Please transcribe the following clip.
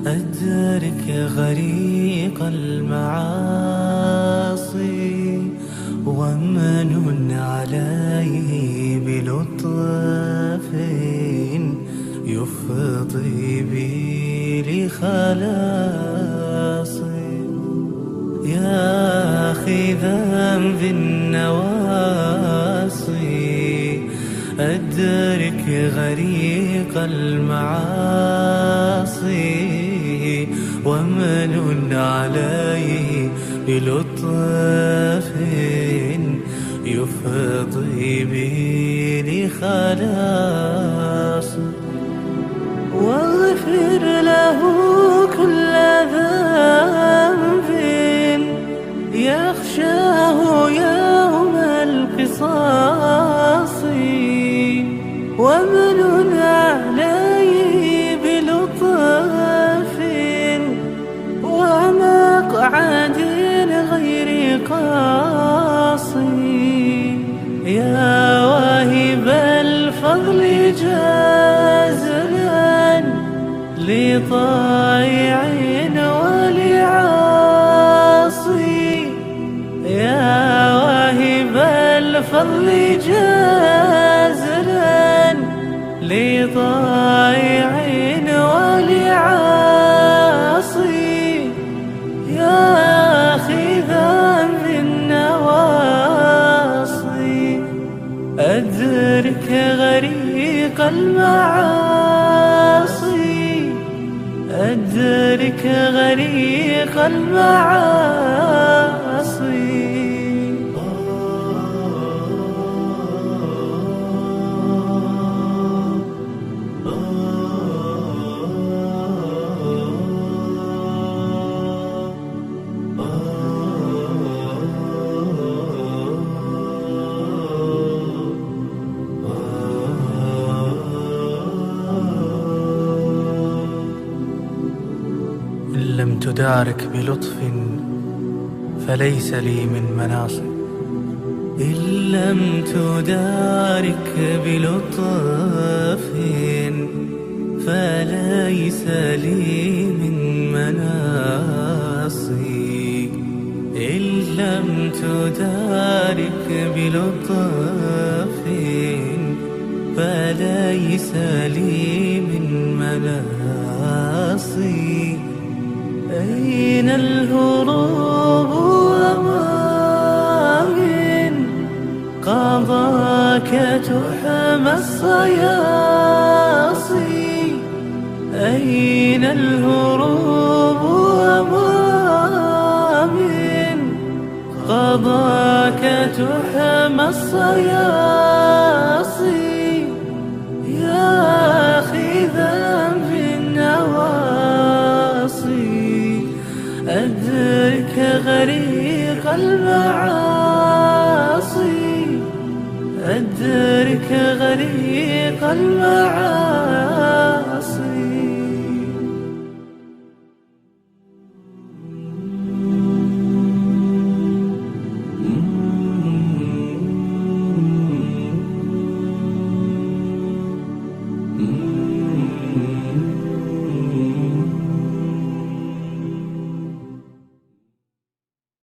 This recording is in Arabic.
أدرك غريق المعاصي ومن عليه بلطف يفضي بي لخلاصي. يا أخي ذنب النواصي أدرك غريق المعاصي ومن عليه بلطف يفضي بي لخلاص. واغفر له كل ذنب يخشاه يوم القصاص ومن عليه بلطف ومقعد غير قاصي. يا واهب الفضل جازلا لطائع ولعاصي. يا واهب الفضل جازلا لطائع ولعاصي. يا أخي ذنب النواصي أدرك غريق المعاصي أدرك غريق المعاصي. إن لم تدارك بلطف فليس لي من مناصب. إن لم تدارك بلطف فليس لي من مناصي. إن لم تدارك بلطف فليس لي من مناصي. أين الهروب ومن قضاك تحمى الصياصي. أين الهروب ومن قضاك تحمى الصياصي. يا أخي ذنب النواصي أدرك غريق المعاصي أدرك غريق المعاصي.